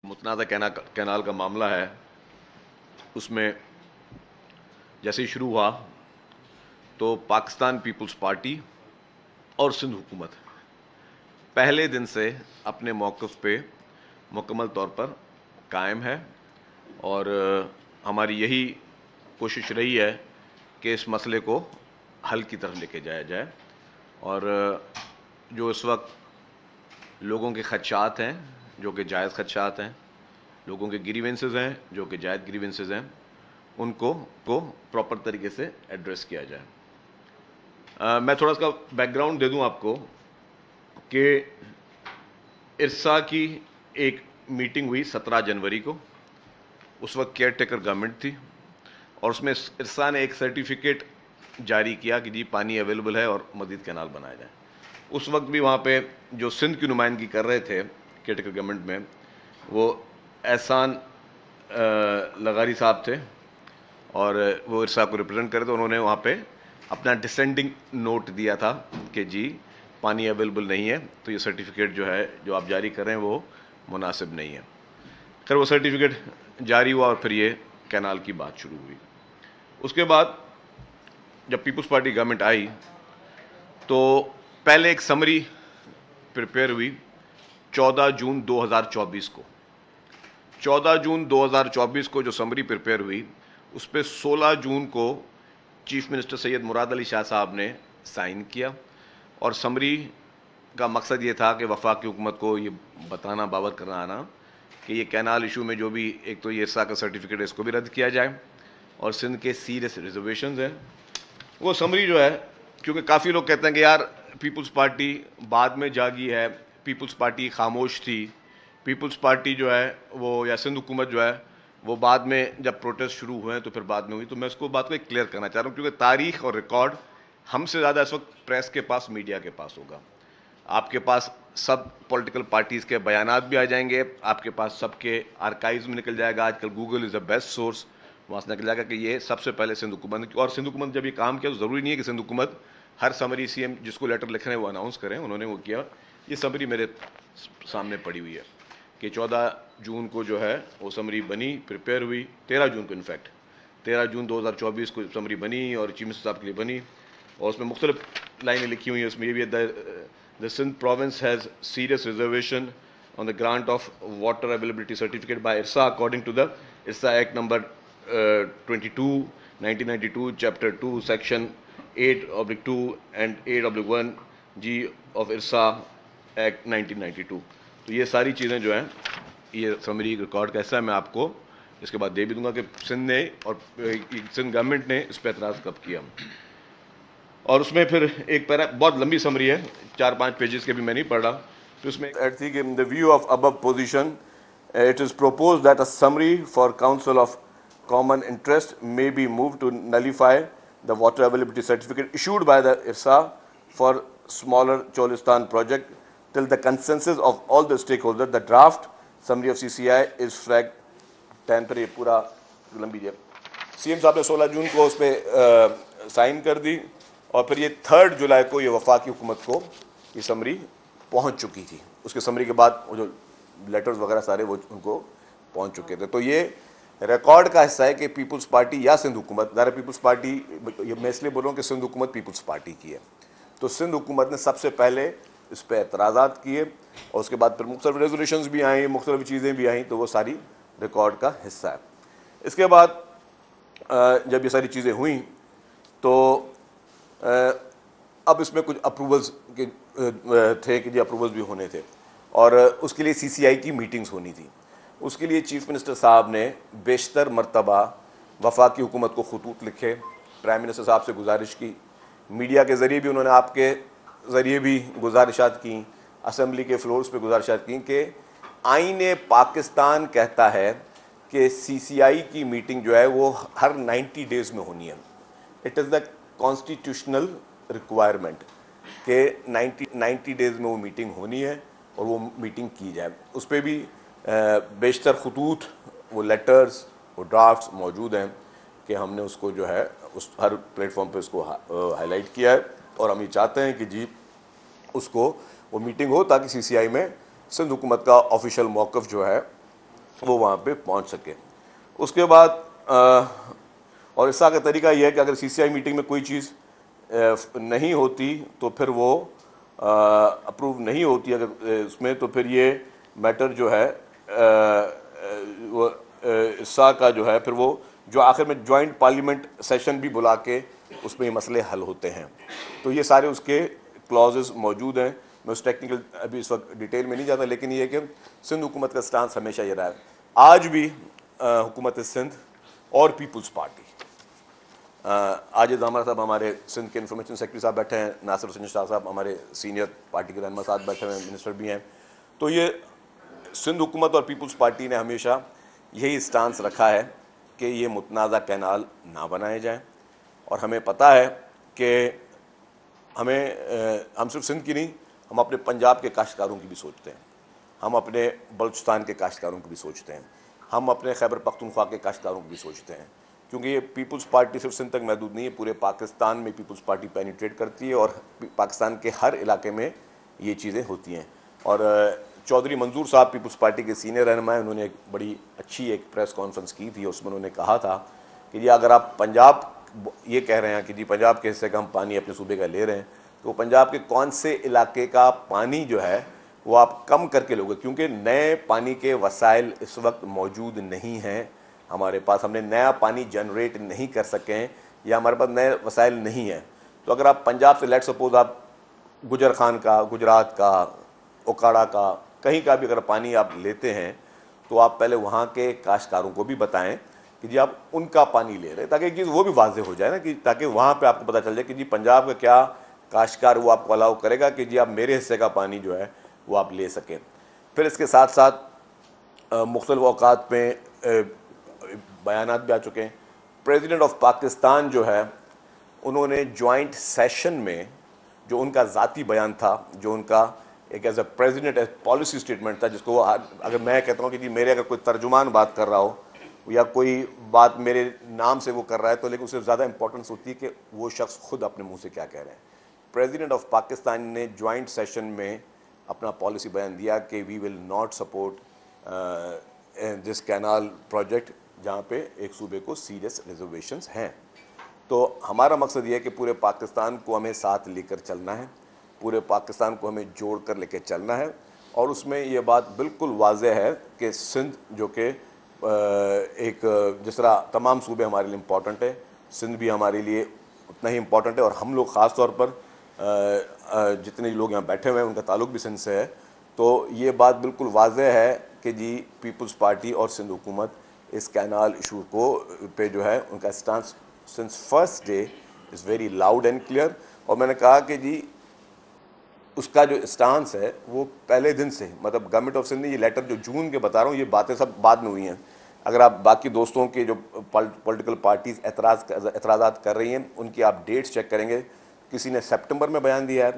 मुतनाज़ा canal का मामला है, उसमें जैसे ही शुरू हुआ तो पाकिस्तान पीपल्स पार्टी और सिंध हुकूमत पहले दिन से अपने मौक़िफ़ पे मुकम्मल तौर पर कायम है और हमारी यही कोशिश रही है कि इस मसले को हल की तरफ लेके जाया जाए। और जो इस वक्त लोगों के ख़दशात हैं, जो कि जायज़ ख़दशात हैं, लोगों के ग्रीवेंसेस हैं जो कि जायज़ ग्रीवेंसेस हैं, उनको प्रॉपर तरीके से एड्रेस किया जाए। मैं थोड़ा सा बैकग्राउंड दे दूं आपको कि इरसा की एक मीटिंग हुई 17 जनवरी को। उस वक्त केयर टेकर गवर्नमेंट थी और उसमें इरसा ने एक सर्टिफिकेट जारी किया कि जी पानी अवेलेबल है और मज़ीद कैनाल बनाया जाए। उस वक्त भी वहाँ पे जो सिंध की नुमाइंदगी कर रहे थे केयर टेकर गवर्नमेंट में, वो एहसान लगारी साहब थे और वो इरसा को रिप्रेजेंट करे थे। उन्होंने वहाँ पे अपना डिसेंडिंग नोट दिया था कि जी पानी अवेलेबल नहीं है, तो ये सर्टिफिकेट जो है जो आप जारी कर रहे हैं वो मुनासिब नहीं है। खैर वो सर्टिफिकेट जारी हुआ और फिर ये कैनाल की बात शुरू हुई। उसके बाद जब पीपल्स पार्टी गवर्नमेंट आई तो पहले एक समरी प्रिपेयर हुई 14 जून 2024 को। 14 जून 2024 को जो समरी प्रिपेयर हुई उस पर 16 जून को चीफ मिनिस्टर सैयद मुराद अली शाह साहब ने साइन किया और समरी का मकसद ये था कि वफाकी हुकूमत को ये बताना, बावर करना आना कि ये कैनाल इशू में जो भी एक तो ये इरसा का सर्टिफिकेट है इसको भी रद्द किया जाए और सिंध के सीरियस रिजर्वेशंस हैं। वो समरी जो है, क्योंकि काफ़ी लोग कहते हैं कि यार पीपल्स पार्टी बाद में जागी है, पीपल्स पार्टी खामोश थी, पीपल्स पार्टी जो है वो या सिंध हुकूमत जो है वो बाद में जब प्रोटेस्ट शुरू हुए हैं तो फिर बाद में हुई। तो मैं उसको बात को क्लियर करना चाह रहा हूँ क्योंकि तारीख और रिकॉर्ड हमसे ज़्यादा इस वक्त प्रेस के पास, मीडिया के पास होगा। आपके पास सब पॉलिटिकल पार्टीज़ के बयानात भी आ जाएंगे, आपके पास सबके आर्काइव्स में निकल जाएगा। आजकल Google is the best source, वहाँ से निकल जाएगा कि ये सबसे पहले सिंध हुकूमत। और सिंध हुकूमत जब ये काम किया तो ज़रूरी नहीं है कि सिंध हुकूमत हर समरी सीएम जिसको लेटर लिख रहे हैं वो अनाउंस करें, उन्होंने वो किया। ये समरी मेरे सामने पड़ी हुई है कि 14 जून को जो है वो समरी बनी, प्रिपेयर हुई। 13 जून को इनफैक्ट 13 जून 2024 को समरी बनी और चीफ मिनिस्टर साहब के लिए बनी और उसमें मुख्तलिफ लाइनें लिखी हुई हैं। उसमें ये भी the Sindh province has serious reservation on the grant of water availability certificate by IRSA according to the IRSA act number 22 1992 chapter 2 section 8/2 and 8/1 G of IRSA act 1992। तो ये सारी चीज़ें जो हैं ये समरी रिकॉर्ड का हिस्सा है। मैं आपको इसके बाद दे भी दूंगा कि सिंध ने और सिंध गवर्नमेंट ने इस पर एतराज़ कब किया। और उसमें फिर एक पैरा बहुत लंबी समरी है, 4-5 पेजेस के भी मैं नहीं पढ़ रहा। तो उसमें in the view of above position it is propose that a summary for council of common interest may be move to nullify the water availability certificate issued by the IRSA for smaller Cholistan project till the consensus of all the stakeholders. The draft summary of CCI is flagged 10 पर। ये पूरा लंबी है। CM साहब ने 16 जून को उस पर साइन कर दी और फिर ये 3 जुलाई को ये वफाकी हुकूमत को ये समरी पहुंच चुकी थी। उसके समरी के बाद वो जो लेटर्स वगैरह सारे वो उनको पहुंच चुके थे। तो ये रिकॉर्ड का हिस्सा है कि पीपल्स पार्टी या सिंध हुकूमत, ज़रा पीपल्स पार्टी ये मैं इसलिए बोल रहा हूँ कि सिंध हुकूमत पीपल्स पार्टी की है, तो सिंध हुकूमत ने सबसे पहले इस पर एतराज़ात किए और उसके बाद फिर मुख्तलिफ रेजोल्यूशंस भी आई, मुख्तलिफ चीज़ें भी आई, तो वो सारी रिकॉर्ड का हिस्सा है। इसके बाद जब ये सारी चीज़ें हुई तो अब इसमें कुछ अप्रूवल्स के थे कि जी अप्रूवल्स भी होने थे और उसके लिए सीसीआई की मीटिंग्स होनी थी। उसके लिए चीफ मिनिस्टर साहब ने बेशतर मरतबा वफाकी हुकूमत को खतूत लिखे, प्राइम मिनिस्टर साहब से गुजारिश की, मीडिया के ज़रिए भी उन्होंने आपके ज़रिए भी गुजारिशात की, असम्बली के फ्लोर्स पे गुजारिशात की कि आईन पाकिस्तान कहता है कि सीसीआई की मीटिंग जो है वो हर 90 डेज़ में होनी है। It is the constitutional requirement कि 90 डेज़ में वो मीटिंग होनी है और वो मीटिंग की जाए। उस पर भी बेशतर खतूत, वो लेटर्स, वो ड्राफ्ट्स मौजूद हैं कि हमने उसको जो है उस हर प्लेटफॉर्म पे उसको हाईलाइट किया है और हम ये चाहते हैं कि जी उसको वो मीटिंग हो ताकि सीसीआई में सिंध हुकूमत का ऑफिशियल मौक़िफ़ जो है वो वहाँ पे पहुँच सके। उसके बाद और इसका का तरीका यह है कि अगर CCI मीटिंग में कोई चीज़ नहीं होती तो फिर वो अप्रूव नहीं होती अगर उसमें, तो फिर ये मैटर जो है वो इसका का जो है फिर वो जो आखिर में जॉइंट पार्लियामेंट सेशन भी बुला के उसमें ये मसले हल होते हैं। तो ये सारे उसके क्लॉजेस मौजूद हैं। मैं उस टेक्निकल अभी इस वक्त डिटेल में नहीं जाता, लेकिन ये है कि सिंध हुकूमत का स्टांस हमेशा ये रहा है। आज भी हुकूमत सिंध और पीपल्स पार्टी, आजिद अहमद साहब हमारे सिंध के इंफॉर्मेशन सेक्रेटरी साहब बैठे हैं, नासिर हुसैन शाह साहब हमारे सीनियर पार्टी के रहनुमा साहब बैठे हुए हैं, मिनिस्टर भी हैं। तो ये सिंध हुकूमत और पीपल्स पार्टी ने हमेशा यही स्टांस रखा है कि ये मुतनाज़ा कैनाल ना बनाए जाएं। और हमें पता है कि हम सिर्फ सिंध की नहीं, हम अपने पंजाब के काश्तकारों की भी सोचते हैं, हम अपने बलूचिस्तान के काश्तकारों की भी सोचते हैं, हम अपने खैबर पख्तूनख्वा के काश्तकारों की भी सोचते हैं। क्योंकि ये पीपल्स पार्टी सिर्फ सिंध तक महदूद नहीं है, पूरे पाकिस्तान में पीपल्स पार्टी पेनिट्रेट करती है और पाकिस्तान के हर इलाके में ये चीज़ें होती हैं। और चौधरी मंजूर साहब पीपल्स पार्टी के सीनियर रहनुमा हैं, उन्होंने एक बड़ी अच्छी एक प्रेस कॉन्फ्रेंस की थी, उसमें उन्होंने कहा था कि जी अगर आप पंजाब ये कह रहे हैं कि जी पंजाब के हिस्से का हम पानी अपने सूबे का ले रहे हैं, तो पंजाब के कौन से इलाके का पानी जो है वो आप कम करके लोगे, क्योंकि नए पानी के वसाइल इस वक्त मौजूद नहीं हैं हमारे पास, हमने नया पानी जनरेट नहीं कर सके हैं या हमारे पास नए वसाइल नहीं हैं। तो अगर आप पंजाब से लेट सपोज आप गुजर खान का, गुजरात का, ओकाड़ा का, कहीं का भी अगर पानी आप लेते हैं तो आप पहले वहाँ के काश्तकारों को भी बताएं कि जी आप उनका पानी ले रहे हैं, ताकि चीज़ वो भी वाजे हो जाए ना, कि ताकि वहाँ पे आपको पता चल जाए कि जी पंजाब का क्या काश्तकार वो आपको अलाउ करेगा कि जी आप मेरे हिस्से का पानी जो है वो आप ले सकें। फिर इसके साथ साथ मुख्तलिफ औकात में बयानात भी आ चुके हैं। प्रेसिडेंट ऑफ पाकिस्तान जो है उन्होंने जॉइंट सेशन में जो उनका ज़ाती बयान था, जो उनका एक as a president as policy statement था, जिसको वो अगर मैं कहता हूँ कि जी मेरे अगर कोई तर्जुमान बात कर रहा हो या कोई बात मेरे नाम से वो कर रहा है, तो लेकिन उससे ज़्यादा इंपॉर्टेंस होती है कि वो शख्स खुद अपने मुंह से क्या कह रहे हैं। प्रेसिडेंट ऑफ पाकिस्तान ने जॉइंट सेशन में अपना पॉलिसी बयान दिया कि we will not support this canal project जहाँ पे एक सूबे को सीरियस रिजर्वेशंस हैं। तो हमारा मकसद ये है कि पूरे पाकिस्तान को हमें साथ लेकर चलना है, पूरे पाकिस्तान को हमें जोड़ कर लेकर चलना है। और उसमें ये बात बिल्कुल वाज़ेह है कि सिंध जो कि एक जिस तरह तमाम सूबे हमारे लिए इम्पॉर्टेंट है, सिंध भी हमारे लिए उतना ही इम्पॉर्टेंट है। और हम लोग ख़ास तौर पर जितने लोग यहाँ बैठे हुए हैं उनका ताल्लुक़ भी सिंध से है। तो ये बात बिल्कुल वाज़ेह है कि जी पीपल्स पार्टी और सिंध हुकूमत इस कैनाल इशू को पे जो है उनका stance since first day is very loud and clear. और मैंने कहा कि जी उसका जो स्टांस है वो पहले दिन से, मतलब गवर्नमेंट ऑफ सिंध ने ये लेटर जो जून के बता रहा हूँ, ये बातें सब बाद में हुई हैं। अगर आप बाकी दोस्तों के जो पॉलिटिकल पार्टीज़ एतराज़ात कर रही हैं उनकी आप डेट्स चेक करेंगे, किसी ने सितंबर में बयान दिया है,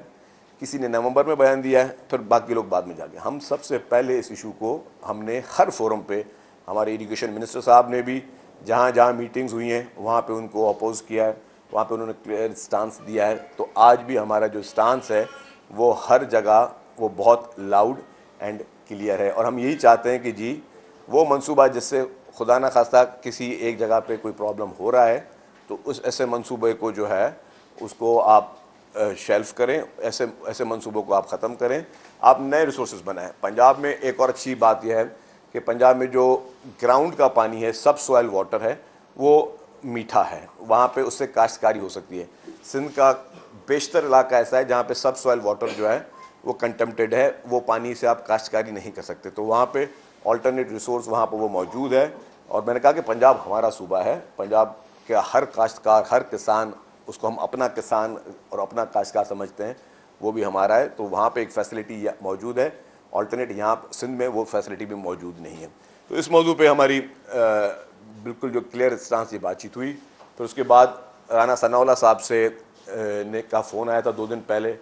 किसी ने नवंबर में बयान दिया है, फिर बाकी लोग बाद में जाके। हम सबसे पहले इस इशू को हमने हर फोरम पे, हमारे इरिगेशन मिनिस्टर साहब ने भी जहाँ जहाँ मीटिंग्स हुई हैं वहाँ पे उनको अपोज किया है, वहाँ पे उन्होंने क्लियर स्टांस दिया है। तो आज भी हमारा जो स्टांस है वो हर जगह वो बहुत लाउड एंड क्लियर है। और हम यही चाहते हैं कि जी वो मंसूबा जिससे खुदा न खास्ता किसी एक जगह पे कोई प्रॉब्लम हो रहा है, तो उस ऐसे मंसूबे को जो है उसको आप शेल्फ करें, ऐसे मंसूबों को आप ख़त्म करें, आप नए रिसोर्सेज बनाएं। पंजाब में एक और अच्छी बात यह है कि पंजाब में जो ग्राउंड का पानी है, सब सॉइल वाटर है, वो मीठा है, वहाँ पे उससे काश्तकारी हो सकती है। सिंध का बेशतर इलाका ऐसा है जहाँ पे सब सॉइल वाटर जो है वो कंटेम्प्टेड है, वो पानी से आप काश्तकारी नहीं कर सकते। तो वहाँ पे ऑल्टरनेट रिसोर्स वहाँ पर वो मौजूद है। और मैंने कहा कि पंजाब हमारा सूबा है, पंजाब के हर काश्तकार, हर किसान, उसको हम अपना किसान और अपना काश्तकार समझते हैं, वो भी हमारा है। तो वहाँ पे एक फैसिलिटी मौजूद है, ऑल्टरनेट यहाँ सिंध में वो फैसिलिटी भी मौजूद नहीं है। तो इस मौजू पे हमारी बिल्कुल जो क्लियर स्टांस ये बातचीत हुई। फिर उसके बाद राना सनाउल्लाह साहब से ने का फ़ोन आया था 2 दिन पहले,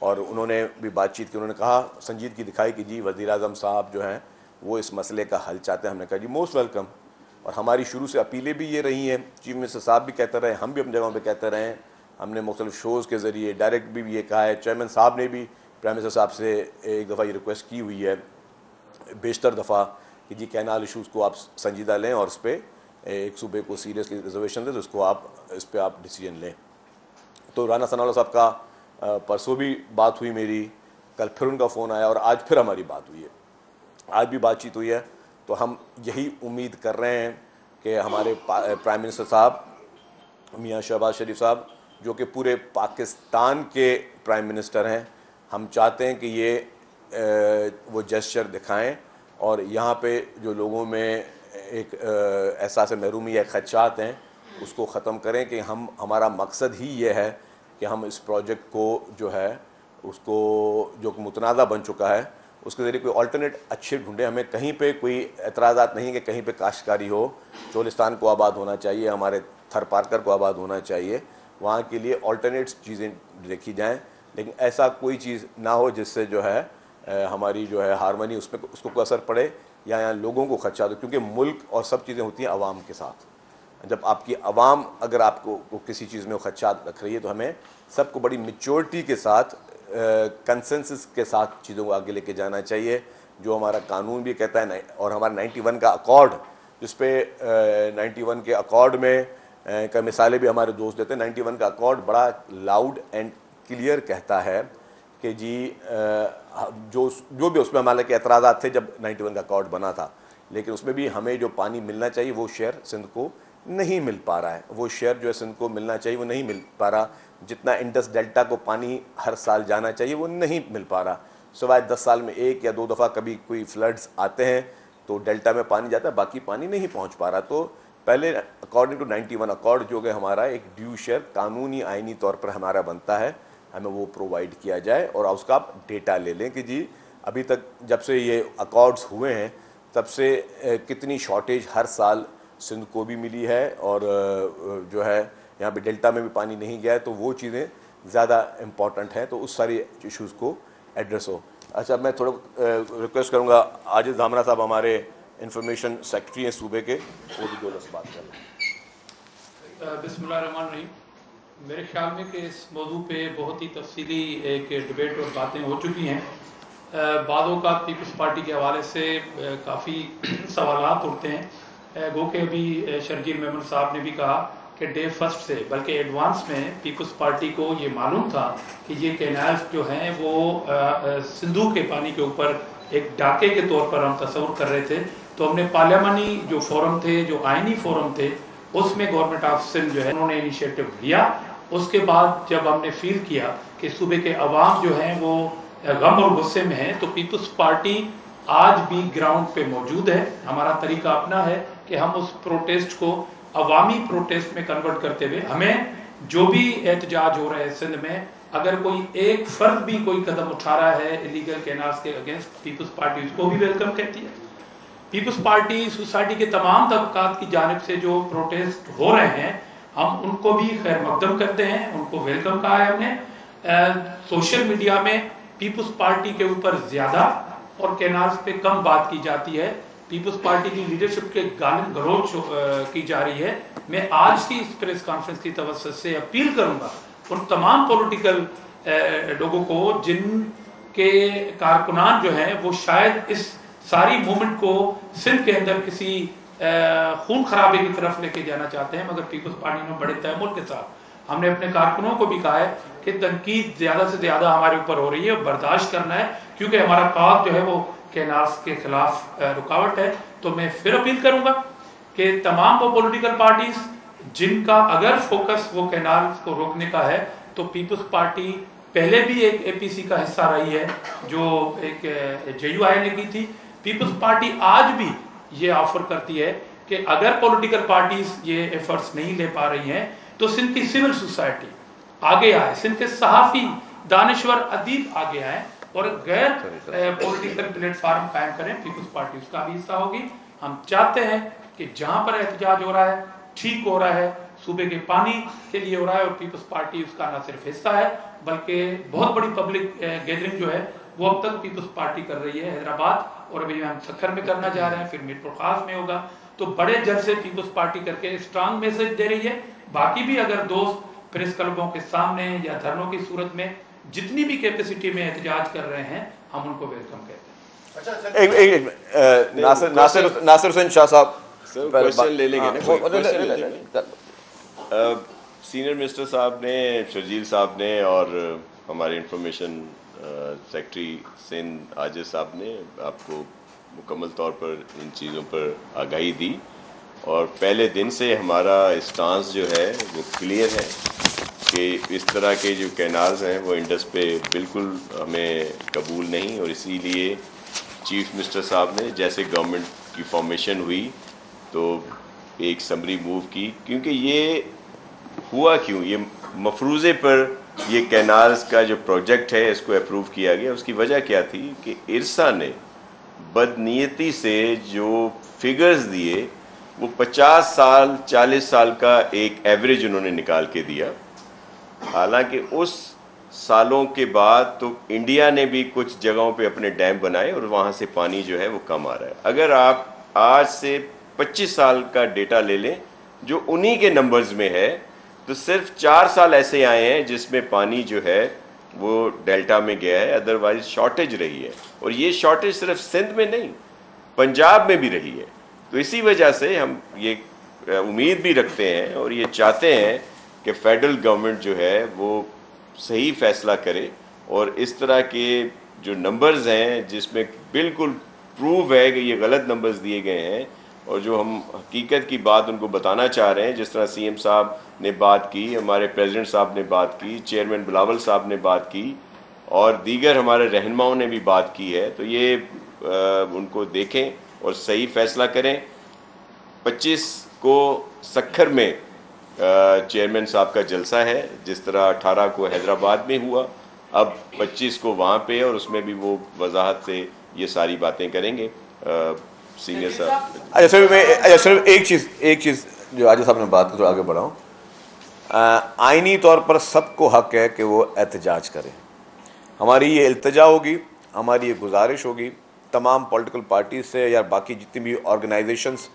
और उन्होंने भी बातचीत की। उन्होंने कहा, संजीदगी दिखाई कि जी वज़ीर आज़म साहब जो हैं वो इस मसले का हल चाहते हैं। हमने कहा जी मोस्ट वेलकम। और हमारी शुरू से अपीलें भी ये रही हैं, चीफ मिनिस्टर साहब भी कहते रहे, हम भी अपनी जगहों पे कहते रहे हैं, हमने मुख्तलिफ शोज़ के ज़रिए डायरेक्ट भी ये कहा है। चेयरमैन साहब ने भी प्राइम मिनिस्टर साहब से एक दफ़ा ये रिक्वेस्ट की हुई है बेशतर दफ़ा कि जी कैनाल इशूज़ को आप संजीदा लें और इस पर एक सूबे को सीरियसली रिजर्वेशन दें, तो इसको आप इस पर आप डिसीजन लें। तो राना सनाउल्लाह साहब का परसों भी बात हुई मेरी, कल फिर उनका फ़ोन आया और आज फिर हमारी बात हुई है, आज भी बातचीत हुई है। तो हम यही उम्मीद कर रहे हैं कि हमारे प्राइम मिनिस्टर साहब मियां शहबाज शरीफ साहब, जो कि पूरे पाकिस्तान के प्राइम मिनिस्टर हैं, हम चाहते हैं कि ये वो जेस्चर दिखाएं और यहाँ पे जो लोगों में एक एहसास महरूमी या खदशात हैं उसको ख़त्म करें कि हमारा मकसद ही ये है कि हम इस प्रोजेक्ट को जो है उसको जो मुतनाज़ा बन चुका है उसके ज़रिए कोई अल्टरनेट अच्छे ढूंढें। हमें कहीं पे कोई एतराज़ात नहीं कि कहीं पे काश्तकारी हो, चोलिस्तान को आबाद होना चाहिए, हमारे थर पारकर को आबाद होना चाहिए, वहाँ के लिए अल्टरनेट्स चीज़ें देखी जाएं, लेकिन ऐसा कोई चीज़ ना हो जिससे जो है हमारी जो है हारमोनी उसमें उसको कोई असर पड़े या यहाँ लोगों को खदशा दो, क्योंकि मुल्क और सब चीज़ें होती हैं आवाम के साथ। जब आपकी आवाम अगर आपको किसी चीज़ में खदशात रख रही है तो हमें सबको बड़ी मैच्योरिटी के साथ कंसेंसस के साथ चीज़ों को आगे लेके जाना चाहिए, जो हमारा कानून भी कहता है। और हमारा 91 का अकॉर्ड, जिस पे 91 के अकॉर्ड में का मिसालें भी हमारे दोस्त देते हैं। 91 का अकॉर्ड बड़ा लाउड एंड क्लियर कहता है कि जी जो भी उसमें हमारे के एतराज़ात थे जब 91 का अकॉर्ड बना था, लेकिन उसमें भी हमें जो पानी मिलना चाहिए वो शेयर सिंध को नहीं मिल पा रहा है। वो शेयर जो है सिंध को मिलना चाहिए वो नहीं मिल पा रहा। जितना इंडस डेल्टा को पानी हर साल जाना चाहिए वो नहीं मिल पा रहा। सिवाय 10 साल में 1 या 2 दफ़ा कभी कोई फ्लड्स आते हैं तो डेल्टा में पानी जाता है, बाकी पानी नहीं पहुंच पा रहा। तो पहले अकॉर्डिंग टू 91 अकॉर्ड जो है हमारा एक ड्यू शेयर कानूनी आइनी तौर पर हमारा बनता है, हमें वो प्रोवाइड किया जाए और उसका आप डेटा ले लें कि जी अभी तक जब से ये अकॉर्ड्स हुए हैं तब से कितनी शॉर्टेज हर साल सिंध को भी मिली है और जो है यहाँ पे डेल्टा में भी पानी नहीं गया है, तो वो चीज़ें ज़्यादा इम्पॉर्टेंट हैं, तो उस सारी इश्यूज़ को एड्रेस हो। अच्छा, मैं थोड़ा रिक्वेस्ट करूँगा आजिज़ धामरा साहब हमारे इंफॉर्मेशन सेक्रेटरी हैं सूबे के, वो भी 2 लफ्ज़ बात करें। बिस्मिल्लाहिर्रहमानिर्रहीम। मेरे ख्याल में कि इस मौजू पे बहुत ही तफसीली एक डिबेट और बातें हो चुकी हैं। बादों का पीपल्स पार्टी के हवाले से काफ़ी सवालात उठते हैं। गो के अभी शर्जील मेमन साहब ने भी कहा कि डे फर्स्ट से बल्कि एडवांस में पीपल्स पार्टी को ये मालूम था कि ये कैनाल्स जो हैं वो सिंधु के पानी के ऊपर एक डाके के तौर पर हम तस्वुर कर रहे थे। तो हमने पार्लियामानी जो फोरम थे, जो आइनी फोरम थे, उसमें गवर्नमेंट ऑफ सिंध जो है उन्होंने इनिशिएटिव लिया। उसके बाद जब हमने फील किया कि सूबे के अवाम जो हैं वो गम और गुस्से में है, तो पीपल्स पार्टी आज भी ग्राउंड पे मौजूद है। हमारा तरीका अपना है कि हम उस प्रोटेस्ट को अवामी प्रोटेस्ट में कन्वर्ट करते हुए हमें जो भी एहतजाज हो रहे हैं सिंध में, अगर कोई एक फर्द भी कोई कदम उठा रहा है इलीगल कैनाल्स के अगेंस्ट, पीपल्स पार्टी उसको भी वेलकम कहती है। पीपल्स पार्टी सोसाइटी के तमाम तबकात की जानिब से जो प्रोटेस्ट हो रहे हैं हम उनको भी खैर मकदम करते हैं, उनको वेलकम कहा है हमने। सोशल मीडिया में पीपल्स पार्टी के ऊपर ज्यादा और कैनाल्स पे कम बात की जाती है। पीपल्स पार्टी की लीडरशिप के गालिब गलोच की जा रही है। मैं आज की इस प्रेस कॉन्फ्रेंस की तवज्जो से अपील करूंगा उन तमाम पॉलिटिकल लोगों को जिनके कारकुनान जो हैं वो शायद इस सारी मूवमेंट को सिंध के अंदर किसी खून खराबे की तरफ लेके जाना चाहते हैं, मगर पीपल्स पार्टी ने बड़े तहमुल के साथ हमने अपने कारकुनों को भी कहा है कि तनकीद ज्यादा से ज्यादा हमारे ऊपर हो रही है, बर्दाश्त करना है, क्योंकि हमारा काज जो है वो कैनाल्स के खिलाफ रुकावट है। तो मैं फिर अपील करूंगा कि तमाम वो पॉलिटिकल पार्टीज जिनका अगर फोकस वो कैनाल्स को रोकने का है, तो पीपल्स पार्टी पहले भी एक एपीसी का हिस्सा रही है जो एक जेयूआई ने की थी। पीपल्स पार्टी आज भी ये ऑफर करती है कि अगर पॉलिटिकल पार्टीज ये एफर्ट्स नहीं ले पा रही हैं तो सिंध की सिविल सोसाइटी आगे आए, सिंध के सहाफी दानिश्वर अदीब आगे आए और गैर पॉलिटिकल प्लेटफॉर्म कायम करें। पीपल्स पार्टी उसका भी हिस्सा होगी। हम चाहते हैं कि जहां पर एहतजाज हो रहा है, ठीक हो रहा है, सूबे के पानी के लिए हो रहा है और पीपल्स पार्टी उसका न सिर्फ हिस्सा है बल्कि बहुत बड़ी पब्लिक गैदरिंग जो है वो अब तक पीपल्स पार्टी कर रही है हैदराबाद, और अभी हम सक्खर में करना चाह रहे हैं, फिर मीरपुर खास में होगा। तो बड़े जल्द से पीपल्स पार्टी करके स्ट्रांग मैसेज दे रही है। बाकी भी अगर दोस्त प्रेस क्लबों के सामने या धरनों की सूरत में जितनी भी कैपेसिटी में एहतजाज कर रहे हैं हम उनको वेलकम कहते हैं। नासिर हुसैन शाह साहब सर क्वेश्चन ले लेंगे ना, क्वेश्चन ले लेंगे। सीनियर मिनिस्टर साहब ने, शर्जील साहब ने और हमारे इंफॉर्मेशन सेक्रेटरी सिंध आजिज साहब ने आपको मुकम्मल तौर पर इन चीज़ों पर आगाही दी और पहले दिन से हमारा स्टांस जो है वो क्लियर है कि इस तरह के जो कैनाल्स हैं वो इंडस पे बिल्कुल हमें कबूल नहीं, और इसीलिए चीफ मिनिस्टर साहब ने जैसे गवर्नमेंट की फॉर्मेशन हुई तो एक समरी मूव की, क्योंकि ये हुआ क्यों, ये मफरूज़े पर ये कैनाल्स का जो प्रोजेक्ट है इसको अप्रूव किया गया। उसकी वजह क्या थी कि इरसा ने बदनीयती से जो फिगर्स दिए वो 50 साल 40 साल का एक एवरेज उन्होंने निकाल के दिया। हालांकि उस सालों के बाद तो इंडिया ने भी कुछ जगहों पे अपने डैम बनाए और वहाँ से पानी जो है वो कम आ रहा है। अगर आप आज से 25 साल का डेटा ले लें जो उन्हीं के नंबर्स में है, तो सिर्फ 4 साल ऐसे आए हैं जिसमें पानी जो है वो डेल्टा में गया है, अदरवाइज शॉर्टेज रही है। और ये शॉर्टेज सिर्फ सिंध में नहीं, पंजाब में भी रही है। तो इसी वजह से हम ये उम्मीद भी रखते हैं और ये चाहते हैं कि फेडरल गवर्नमेंट जो है वो सही फैसला करे और इस तरह के जो नंबर्स हैं जिसमें बिल्कुल प्रूव है कि ये गलत नंबर्स दिए गए हैं और जो हम हकीकत की बात उनको बताना चाह रहे हैं, जिस तरह सीएम साहब ने बात की, हमारे प्रेसिडेंट साहब ने बात की, चेयरमैन बिलावल साहब ने बात की और दीगर हमारे रहनुमाओं ने भी बात की है, तो ये उनको देखें और सही फैसला करें। 25 को सखर में चेयरमैन साहब का जलसा है, जिस तरह 18 को हैदराबाद में हुआ, अब 25 को वहाँ पे और उसमें भी वो वजाहत से ये सारी बातें करेंगे सीनियर साहब। अच्छा सिर्फ एक चीज़ जो आजिज साहब ने बात की तो आगे बढ़ाऊँ। आइनी तौर पर सबको हक है कि वो एहतजाज करें। हमारी ये इल्तिजा होगी, हमारी ये गुजारिश होगी तमाम पॉलिटिकल पार्टी से या बाकी जितनी भी ऑर्गेनाइजेशंस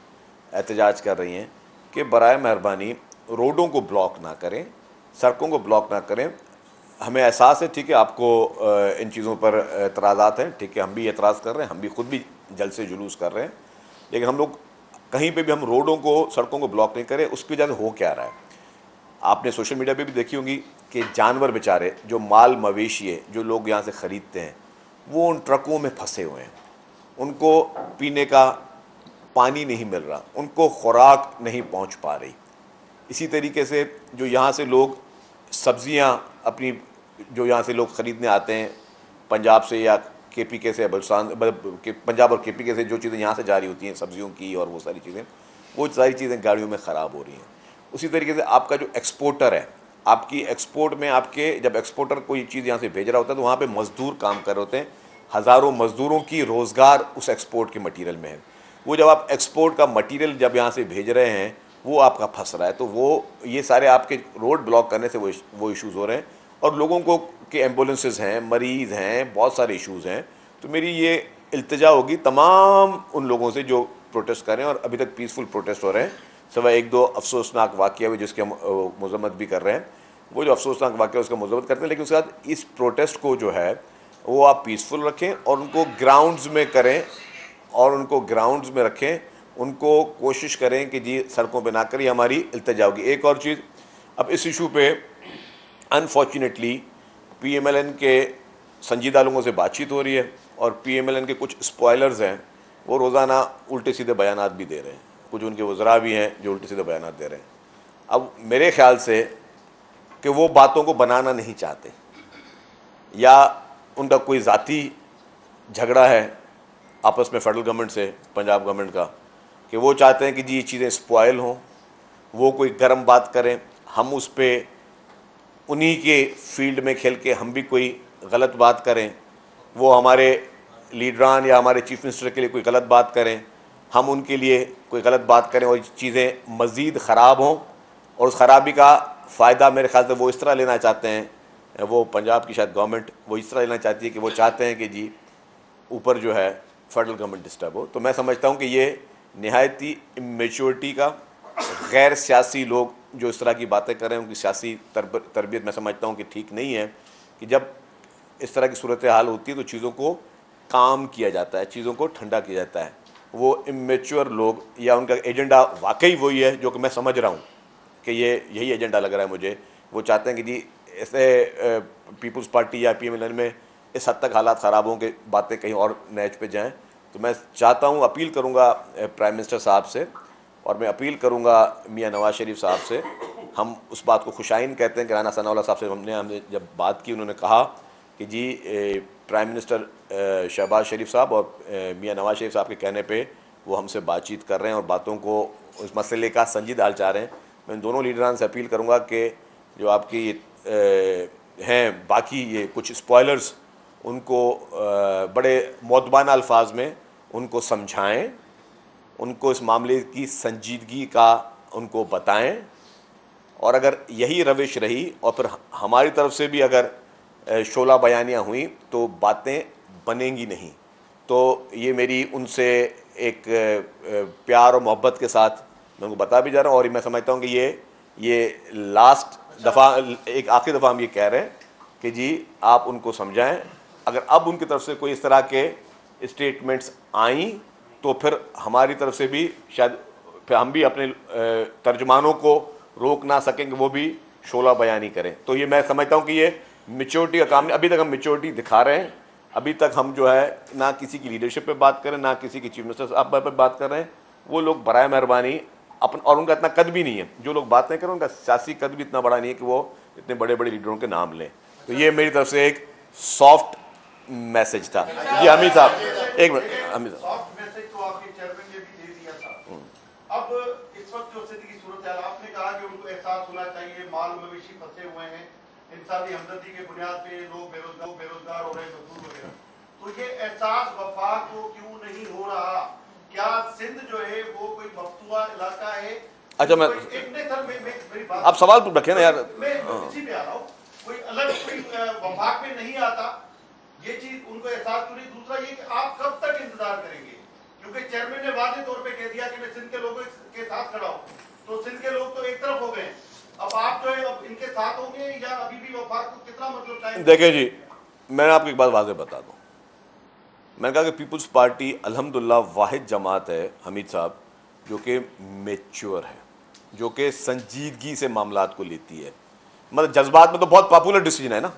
एहतजाज कर रही हैं कि बराए मेहरबानी रोडों को ब्लॉक ना करें, सड़कों को ब्लॉक ना करें। हमें एहसास है, ठीक है, आपको इन चीज़ों पर एतराज़ात हैं, ठीक है, हम भी एतराज़ कर रहे हैं, हम भी खुद भी जलसे जुलूस कर रहे हैं, लेकिन हम लोग कहीं पे भी हम रोडों को, सड़कों को ब्लॉक नहीं करें। उसकी वजह से हो क्या रहा है, आपने सोशल मीडिया पे भी देखी होंगी कि जानवर बेचारे, जो माल मवेशी है, जो लोग यहाँ से ख़रीदते हैं, वो उन ट्रकों में फंसे हुए हैं, उनको पीने का पानी नहीं मिल रहा, उनको खुराक नहीं पहुँच पा रही। इसी तरीके से जो यहाँ से लोग सब्ज़ियाँ अपनी, जो यहाँ से लोग ख़रीदने आते हैं पंजाब से या KPK से, बलुचिस्तान, पंजाब और KPK से जो चीज़ें यहाँ से जारी होती हैं सब्जियों की और वो सारी चीज़ें गाड़ियों में ख़राब हो रही हैं। उसी तरीके से आपका जो एक्सपोर्टर है, आपकी एक्सपोर्ट में आपके जब एक्सपोर्टर कोई चीज़ यहाँ से भेज रहा होता है तो वहाँ पे मज़दूर काम कर रहे होते हैं, हज़ारों मज़दूरों की रोज़गार उस एक्सपोर्ट के मटीरियल में है। वो जब आप एक्सपोर्ट का मटीरियल जब यहाँ से भेज रहे हैं वो आपका फंस रहा है, तो वो ये सारे आपके रोड ब्लॉक करने से वो इश्यूज़ हो रहे हैं और लोगों को के एम्बुलेंसेस हैं, मरीज़ हैं, बहुत सारे इश्यूज़ हैं। तो मेरी ये इल्तिजा होगी तमाम उन लोगों से जो प्रोटेस्ट कर रहे हैं और अभी तक पीसफुल प्रोटेस्ट हो रहे हैं, सिवाय 1-2 अफसोसनाक वाक़या हुए जिसके हम मज़म्मत भी कर रहे हैं। वो जो अफसोसनाक वाक़या उसका मज़म्मत करते हैं, लेकिन उसके बाद इस प्रोटेस्ट को जो है वो आप पीसफुल रखें और उनको ग्राउंड्स में करें और उनको ग्राउंड्स में रखें, उनको कोशिश करें कि जी सड़कों पे ना करें, हमारी इल्तिजा होगी। एक और चीज़, अब इस इशू पे अनफॉर्चुनेटली PMLN के संजीदा लोगों से बातचीत हो रही है और PMLN के कुछ स्पॉयलर्स हैं, वो रोज़ाना उल्टे सीधे बयानात भी दे रहे हैं, कुछ उनके वज़रा भी हैं जो उल्टे सीधे बयानात दे रहे हैं। अब मेरे ख्याल से कि वो बातों को बनाना नहीं चाहते या उनका कोई ज़ाती झगड़ा है आपस में फेडरल गवर्नमेंट से, पंजाब गवर्नमेंट का, कि वो चाहते हैं कि जी ये चीज़ें स्पॉयल हों, वो कोई गर्म बात करें, हम उस पर उन्हीं के फील्ड में खेल के हम भी कोई गलत बात करें, वो हमारे लीडरान या हमारे चीफ मिनिस्टर के लिए कोई गलत बात करें, हम उनके लिए कोई गलत बात करें और चीज़ें मज़ीद ख़राब हों। और उस ख़राबी का फ़ायदा मेरे ख्याल से वो इस तरह लेना चाहते हैं, वो पंजाब की शायद गवर्नमेंट वो इस तरह लेना चाहती है कि वो चाहते हैं कि जी ऊपर जो है फेडरल गवर्नमेंट डिस्टर्ब हो। तो मैं समझता हूँ कि ये नहायती इमेच्योरिटी का, गैर सियासी लोग जो इस तरह की बातें कर रहे हैं उनकी सियासी तरबियत मैं समझता हूँ कि ठीक नहीं है, कि जब इस तरह की सूरत हाल होती है तो चीज़ों को काम किया जाता है, चीज़ों को ठंडा किया जाता है। वो इमेच्योर लोग या उनका एजेंडा वाकई वही है जो कि मैं समझ रहा हूँ कि ये यही एजेंडा लग रहा है मुझे। वो चाहते हैं कि जी ऐसे पीपल्स पार्टी या PMLN में इस हद तक हालात ख़राब हों कि बातें कहीं और नैच पे जाएं। तो मैं चाहता हूँ, अपील करूँगा प्राइम मिनिस्टर साहब से, और मैं अपील करूँगा मियाँ नवाज शरीफ साहब से। हम उस बात को खुशाइन कहते हैं कि राना सनाउल्लाह साहब से हमने जब बात की, उन्होंने कहा कि जी प्राइम मिनिस्टर शहबाज शरीफ साहब और मियाँ नवाज शरीफ साहब के कहने पे वो हमसे बातचीत कर रहे हैं और बातों को, उस मसले का संजीदा हाल चाह रहे हैं। मैं दोनों लीडरान से अपील करूँगा कि जो आपकी हैं बाकी ये कुछ स्पॉयलर्स, उनको बड़े मौदबाना अल्फाज में उनको समझाएं, उनको इस मामले की संजीदगी का उनको बताएं, और अगर यही रविश रही और फिर हमारी तरफ से भी अगर शोला बयानियाँ हुई तो बातें बनेंगी नहीं। तो ये मेरी उनसे एक प्यार और मोहब्बत के साथ मैं उनको बता भी जा रहा हूँ, और मैं समझता हूँ कि ये लास्ट दफ़ा, एक आखिरी दफ़ा हम ये कह रहे हैं कि जी आप उनको समझाएं। अगर अब उनकी तरफ से कोई इस तरह के स्टेटमेंट्स आई तो फिर हमारी तरफ से भी शायद फिर हम भी अपने तर्जुमानों को रोक ना सकेंगे, वो भी शोला बयानी करें। तो ये मैं समझता हूँ कि ये मैच्योरिटी का काम नहीं। अभी तक हम मैच्योरिटी दिखा रहे हैं, अभी तक हम जो है ना किसी की लीडरशिप पे बात करें, ना किसी की चीफ मिनिस्टर साहब पे बात कर रहे हैं। वो लोग बराए मेहरबानी अपन, और उनका इतना कद भी नहीं है, जो लोग बातें करें उनका सियासी कद भी इतना बड़ा नहीं है कि वो इतने बड़े बड़े लीडरों के नाम लें। तो ये मेरी तरफ से एक सॉफ्ट मैसेज था। जी अमित साहब, एक मिनट। अमित साहब, सॉफ्ट मैसेज तो आपके चेयरमैन ने भी दे दिया था। अब इस वक्त जो स्थिति की सूरत है, आपने कहा कि उनको एहसास होना चाहिए माल मवेशी फंसे हुए हैं, इंसानी हमदर्दी के बुनियाद पे लोग बेरोजगार हो रहे हैं, मजदूर वगैरह। तो ये एहसास वफाक को क्यों नहीं हो रहा? क्या सिंध जो है वो कोई मफतूहा इलाका है? अच्छा, मैं मेरी बात आप सवाल तो रखें ना यार। मैं इसी पे आ रहा हूँ, कोई अलग कोई वफाक में नहीं आता, ये चीज उनको एहसास क्यों नहीं? दूसरा ये कि आप कब तक इंतजार करेंगे? क्योंकि चेयरमैन ने वादे तौर पे कह दिया कि मैं सिंध के लोगों के साथ खड़ा हूँ, तो सिंध के लोग तो एक तरफ हो गए। अब आप जो है अब इनके साथ होंगे या अभी भी वफाक को कितना मतलब टाइम? देखिए जी, मैं आपको एक बात वाज़ेह बता दूं। मैंने कहा कि पीपल्स पार्टी अल्हम्दुलिल्लाह वाहिद जमात है हमीद साहब जो कि मैच्योर है, जो कि संजीदगी से मामलात को लेती है। मतलब जज्बात में तो बहुत पॉपुलर डिसीजन है ना,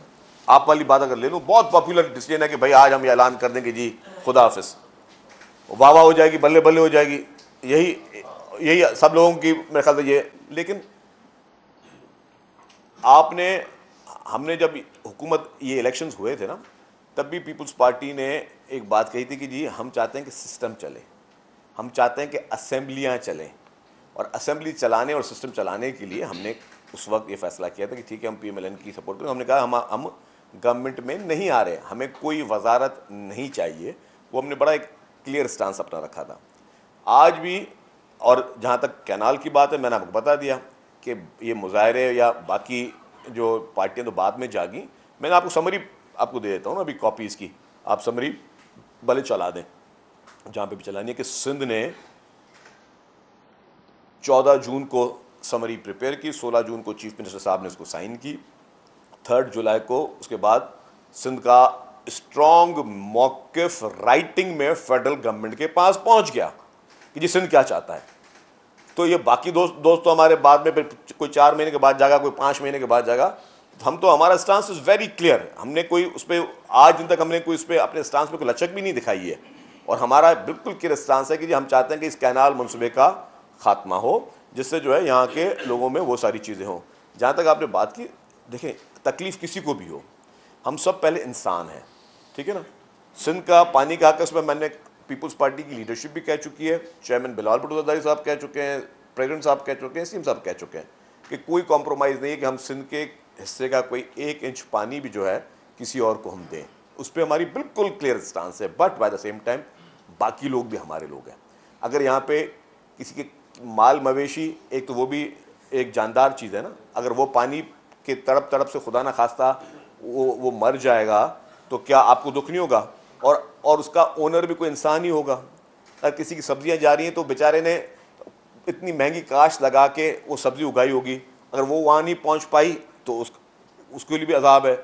आप वाली बात अगर ले लूँ, बहुत पॉपुलर डिसीजन है कि भाई आज हम ये ऐलान कर देंगे जी खुदा हाफिज, वाह वाह हो जाएगी, बल्ले बल्ले हो जाएगी, यही सब लोगों की मेरे ख्याल से ये। लेकिन हमने जब हुकूमत ये इलेक्शंस हुए थे ना, तब भी पीपल्स पार्टी ने एक बात कही थी कि जी हम चाहते हैं कि सिस्टम चले, हम चाहते हैं कि असेंबलियां चलें, और असेंबली चलाने और सिस्टम चलाने के लिए हमने उस वक्त ये फैसला किया था कि ठीक है हम PMLN की सपोर्ट करें। हमने कहा हम गवर्नमेंट में नहीं आ रहे, हमें कोई वजारत नहीं चाहिए। वो हमने बड़ा एक क्लियर स्टांस अपना रखा था। आज भी, और जहाँ तक कैनाल की बात है, मैंने आपको बता दिया कि ये मुजाहरे या बाकी जो पार्टियाँ तो बाद में जागी। मैंने आपको समरी आपको दे देता हूँ ना अभी कॉपीज़ की, आप समरी भले चला दें जहाँ पे भी चलानी है कि सिंध ने 14 जून को समरी प्रिपेयर की, 16 जून को चीफ मिनिस्टर साहब ने उसको साइन की, 3 जुलाई को उसके बाद सिंध का स्ट्रॉन्ग मौक़िफ़ राइटिंग में फेडरल गवर्नमेंट के पास पहुँच गया कि जी सिंध क्या चाहता है। तो ये बाकी दोस्त तो हमारे बाद में फिर कोई 4 महीने के बाद जाएगा, कोई 5 महीने के बाद जाएगा। तो हम तो, हमारा स्टांस इज़ वेरी क्लियर। हमने कोई उस पर आज दिन तक हमने कोई उस पर अपने स्टांस पे कोई लचक भी नहीं दिखाई है, और हमारा बिल्कुल क्लियर स्टांस है कि जी हम चाहते हैं कि इस कैनाल मनसूबे का खात्मा हो, जिससे जो है यहाँ के लोगों में वो सारी चीज़ें हों। जहाँ तक आपने बात की, देखें तकलीफ़ किसी को भी हो, हम सब पहले इंसान हैं, ठीक है ना। सिंध का पानी का हक़, उसमें मैंने पीपल्स पार्टी की लीडरशिप भी कह चुकी है, चेयरमैन बिलावल भुट्टो ज़रदारी साहब कह चुके हैं, प्रेसिडेंट साहब कह चुके हैं, सीएम साहब कह चुके हैं कि कोई कॉम्प्रोमाइज़ नहीं है कि हम सिंध के हिस्से का कोई 1 इंच पानी भी जो है किसी और को हम दें। उस पर हमारी बिल्कुल क्लियर स्टांस है। But by the same time बाकी लोग भी हमारे लोग हैं। अगर यहाँ पे किसी के माल मवेशी, एक तो वो भी एक जानदार चीज़ है ना, अगर वो पानी के तड़प से खुदा ना खास्ता वो मर जाएगा तो क्या आपको दुख नहीं होगा? और उसका ओनर भी कोई इंसान ही होगा। अगर किसी की सब्जियां जा रही हैं तो बेचारे ने इतनी महंगी काश लगा के वो सब्ज़ी उगाई होगी, अगर वो वहाँ नहीं पहुँच पाई तो उसके लिए भी अजाब है।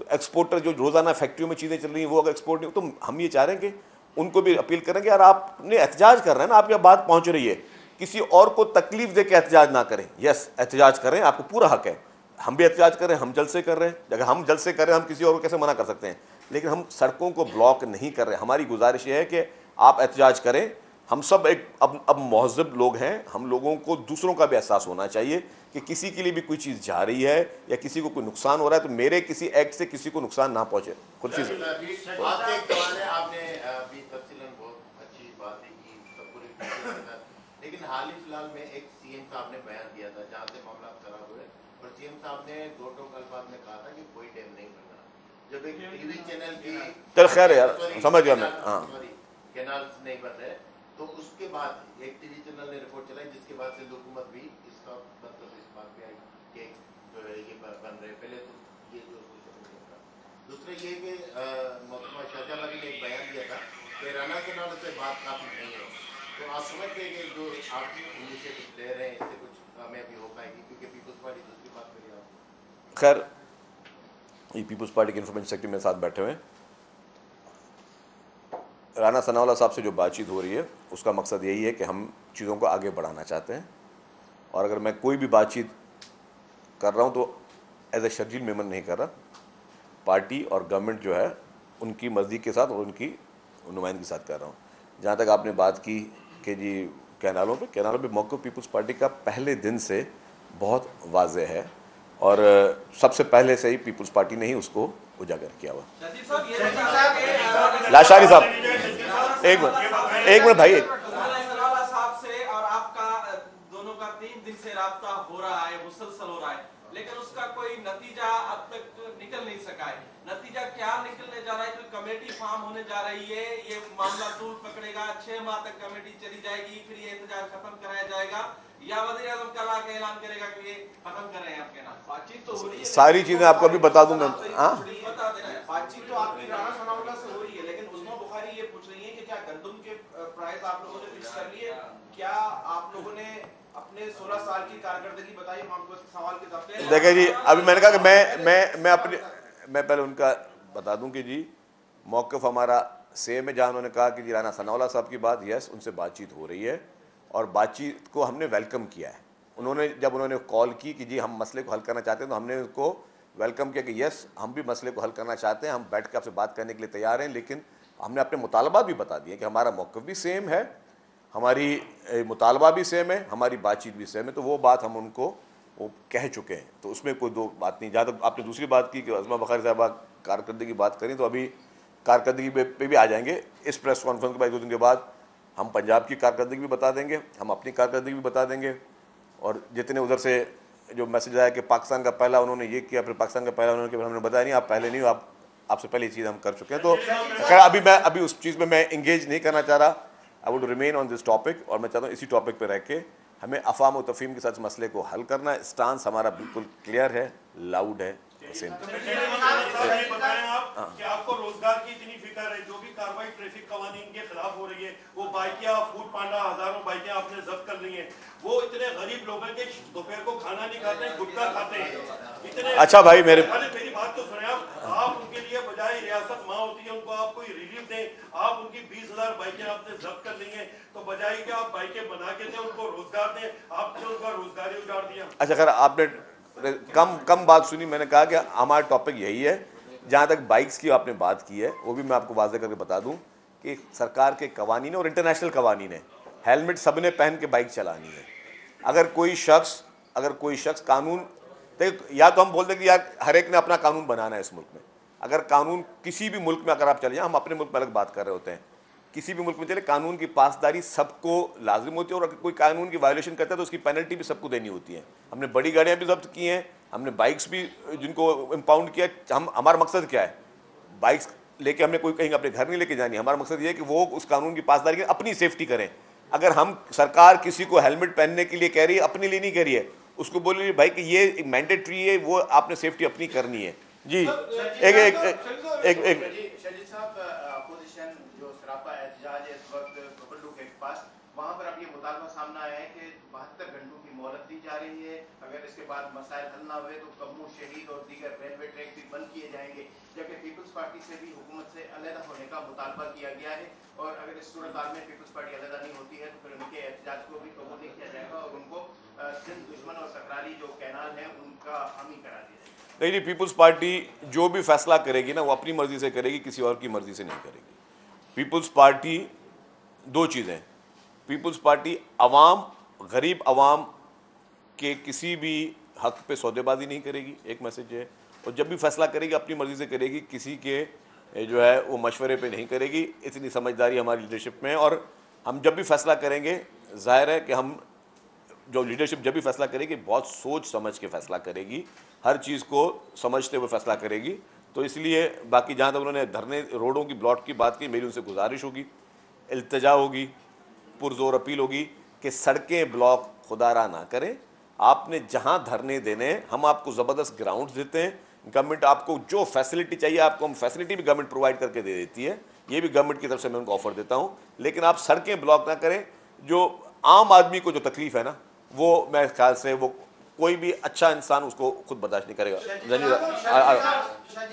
तो एक्सपोर्टर जो रोज़ाना फैक्ट्रियों में चीज़ें चल रही हैं वो अगर एक्सपोर्ट नहीं, तो हम ये चाह रहे हैं कि उनको भी अपील करेंगे यार आपने एहतजाज कर रहे हैं ना, आपकी बात पहुँच रही है, किसी और को तकलीफ दे के एहतजाज ना करें। यस, एहतजाज करें, आपको पूरा हक है, हम भी एहतजाज कर रहे हैं, हम जलसे कर रहे हैं। अगर हम जलसे कर रहे हैं हम किसी और को कैसे मना कर सकते हैं, लेकिन हम सड़कों को ब्लॉक नहीं कर रहे। हमारी गुजारिश ये है कि आप एहतजाज करें। हम सब एक अब महज़ब लोग हैं, हम लोगों को दूसरों का भी एहसास होना चाहिए कि किसी के लिए भी कोई चीज़ जा रही है या किसी को कोई नुकसान हो रहा है तो मेरे किसी एक्ट से किसी को नुकसान ना पहुंचे। कुछ चीज़ लेकिन हाल ही फिलहाल में एक सीएम साहब ने बयान दिया था जहां से मामला खराब हुए, और सीएम साहब ने दो टोक अल्फाज में कहा था कि कोई डैम नहीं बनना। जब एक टीवी चैनल की चल खैर यार समझ गया मैं, हाँ कैनाल्स नहीं बन रहे, तो उसके बाद एक टीवी चैनल ने रिपोर्ट चलाई जिसके बाद सिंध हुकूमत भी इसका मतलब इस बात पे आई कि जो है ये बन रहे। पहले तो ये जो दूसरा ये कि मोहतरमा शाहजहां ने एक बयान दिया था कि राना सनाउल्लाह से बात काफी नहीं है, तो आप समझते हैं कि जो आप इनिशिएटिव ले रहे हैं इससे कुछ कामयाबी हो पाएगी, क्योंकि पीपल्स पार्टी दूसरी बात करिए आप। खैर ये पीपल्स पार्टी के इंफॉर्मेशन सेक्रेटरी मेरे साथ बैठे हुए हैं। राना सनाउल्लाह साहब से जो बातचीत हो रही है उसका मकसद यही है कि हम चीज़ों को आगे बढ़ाना चाहते हैं, और अगर मैं कोई भी बातचीत कर रहा हूँ तो एज ए शर्जील मेमन नहीं कर रहा, पार्टी और गवर्नमेंट जो है उनकी मर्जी के साथ और उनकी नुमाइंदगी के साथ कर रहा हूँ। जहाँ तक आपने बात की कि जी कैनालों पे मौक़िफ़ पीपल्स पार्टी का पहले दिन से बहुत वाज़ेह है, और सबसे पहले से ही पीपल्स पार्टी ने ही उसको उजागर किया हुआ। लाशारी साहब एक मिनट भाई, साहब से और आपका दोनों का 3 दिन से राब्ता हो रहा है, मुसलसल हो रहा है, लेकिन उसका कोई नतीजा अब तक निकल नहीं सका है। नतीजा क्या निकलने जा रहा है? कोई कमेटी फॉर्म होने जा रही है, ये मामला तूल पकड़ेगा, 6 माह तक कमेटी चली जाएगी, फिर ये इंतजार खत्म कराया जाएगा, या वज़ीर आज़म कल आके ऐलान करेगा कि ये खत्म कर रहे हैं आपके नाम? बातचीत तो हो रही है, सारी चीजें आपको अभी बता दूं मैं। हाँ बता देना है, बातचीत तो आपकी राना सनाउल्लाह से हो रही है, लेकिन उस्मा बुखारी ये पूछ रही है कि क्या गंदम के प्राइस आप लोगों ने फिक्स कर लिए? क्या आप लोगों ने अपने 16 साल की कारकर्दगी बताई? हम आपको सवाल के जवाब दें। देखिए जी, अभी मैंने कहा कि मैं पहले उनका बता दूं कि जी मौक़िफ़ हमारा सेम है। जहाँ उन्होंने कहा कि जी राना सनाउल्लाह साहब की बात, यस उनसे बातचीत हो रही है और बातचीत को हमने वेलकम किया है। जब उन्होंने कॉल की कि जी हम मसले को हल करना चाहते हैं तो हमने उसको वेलकम किया कि यस हम भी मसले को हल करना चाहते हैं, हम बैठ के आपसे बात करने के लिए तैयार हैं, लेकिन हमने अपने मुतालबा भी बता दिए कि हमारा मौक़िफ़ भी सेम है, हमारी मुतालबा भी सेम है, हमारी बातचीत भी सेम है। तो वो बात हम उनको वो कह चुके हैं, तो उसमें कोई दो बात नहीं। जहाँ तक आपने दूसरी बात की कि उस्मा बुखारी साहब कारकर्दगी की बात करें, तो अभी कारकर्दगी पे भी आ जाएंगे। इस प्रेस कॉन्फ्रेंस के बाद 2 दिन के बाद हम पंजाब की कारकर्दगी भी बता देंगे, हम अपनी कारकर्दगी भी बता देंगे, और जितने उधर से जो मैसेज आया कि पाकिस्तान का पहला उन्होंने ये किया, फिर पाकिस्तान का पहला उन्होंने किया, हमने बताया नहीं आप पहले नहीं हो, आपसे पहले ये चीज़ हम कर चुके हैं। तो खैर अभी उस चीज़ में मैं इंगेज नहीं करना चाह रहा। I would remain on this topic, और मैं चाहता हूँ इसी टॉपिक पे रह के हमें अफ़वाम और तफ़हीम के साथ मसले को हल करना है। स्टांस हमारा बिल्कुल क्लियर है, लाउड है, सेम। आपको रोजगार की इतनी फिक्र है, जो भी कार्रवाई ट्रैफिक कवानीन के खिलाफ हो रही है, वो बाइकियां फूड पांडा हजारों बाइकें आपने जब्त कर ली हैं, वो इतने गरीब लोग हैं कि दोपहर को खाना नहीं खाते हैं, गुटखा खाते हैं। इतने अच्छा भाई मेरी बात तो सुने आप उनके लिए बजाय रियासत माँ होती है उनको आप कोई रिलीफ दें, आप उनकी 20,000 बाइकें आपने जब्त कर ली हैं, तो बजाय कि आप बाइकें बना के दें उनको रोजगार दें, आपने उनका रोजगार ही उजाड़ दिया। अच्छा खैर आपने कम बात सुनी। मैंने कहा कि हमारा टॉपिक यही है। जहाँ तक बाइक्स की आपने बात की है वो भी मैं आपको वाज़ेह करके बता दूं कि सरकार के कवानीन और इंटरनेशनल कवानीन है, हेलमेट सबने पहन के बाइक चलानी है। अगर कोई शख्स कानून, या तो हम बोल दें कि यार हर एक ने अपना कानून बनाना है इस मुल्क में। अगर कानून किसी भी मुल्क में अगर आप चले जाएं, हम अपने मुल्क में अलग बात कर रहे होते हैं, किसी भी मुल्क में चले कानून की पासदारी सबको लाजिम होती है, और अगर कोई कानून की वायलेशन करता है तो उसकी पेनल्टी भी सबको देनी होती है। हमने बड़ी गाड़ियाँ भी जब्त की हैं, हमने बाइक्स भी जिनको इम्पाउंड किया। हमारा मकसद क्या है? बाइक्स लेके हमने कोई कहीं अपने घर नहीं लेके जानी। हमारा मकसद ये है कि वो उस कानून की पासदारी के अपनी सेफ्टी करें। अगर हम सरकार किसी को हेलमेट पहनने के लिए कह रही है, अपने लिए नहीं कह रही है, उसको बोल रही है भाई कि ये मैंडेटरी है, वो आपने सेफ्टी अपनी करनी है। जी एक वहां पर अब ये मुतालबा सामने आया है कि 72 घंटों की मोहलत दी जा रही है, अगर इसके बाद मसाइल हल ना हुए तो कम्मू शहीद और दीगर रेलवे ट्रैक भी बंद किए जाएंगे। जबकि पीपल्स पार्टी से भी हुकूमत से अलहदा होने का मुतालबा किया गया है और अगर इस सूरत हाल में पीपल्स पार्टी अलहदा नहीं होती है तो फिर उनके एहतजाज को भी कबूल नहीं किया जाएगा और उनको सिंध दुश्मन और सकराली जो कैनाल है उनका हामी करा दिया जाएगा। नहीं, पीपल्स पार्टी जो भी फैसला करेगी ना वो अपनी मर्जी से करेगी, किसी और की मर्जी से नहीं करेगी। पीपल्स पार्टी दो चीज़ें, पीपल्स पार्टी अवाम, गरीब अवाम के किसी भी हक पे सौदेबाजी नहीं करेगी, एक मैसेज है। और जब भी फैसला करेगी अपनी मर्जी से करेगी, किसी के जो है वो मशवरे पे नहीं करेगी। इतनी समझदारी हमारी लीडरशिप में। और हम जब भी फैसला करेंगे, जाहिर है कि हम जो लीडरशिप जब भी फैसला करेगी बहुत सोच समझ के फैसला करेगी, हर चीज़ को समझते हुए फैसला करेगी। तो इसलिए बाकी जहाँ तक उन्होंने धरने रोडों की ब्लॉक की बात की, मेरी उनसे गुजारिश होगी, इल्तिजा होगी, पुरजोर अपील होगी कि सड़कें ब्लॉक खुदारा ना करें। आपने जहां धरने देने, हम आपको ज़बरदस्त ग्राउंड्स देते हैं। गवर्नमेंट आपको जो फैसिलिटी चाहिए, आपको हम फैसिलिटी भी गवर्नमेंट प्रोवाइड करके दे देती है, ये भी गवर्नमेंट की तरफ से मैं उनको ऑफर देता हूं। लेकिन आप सड़कें ब्लॉक ना करें। जो आम आदमी को जो तकलीफ है ना, वो मेरे ख्याल से वो कोई भी अच्छा इंसान उसको खुद बर्दाश्त नहीं करेगा। शाजी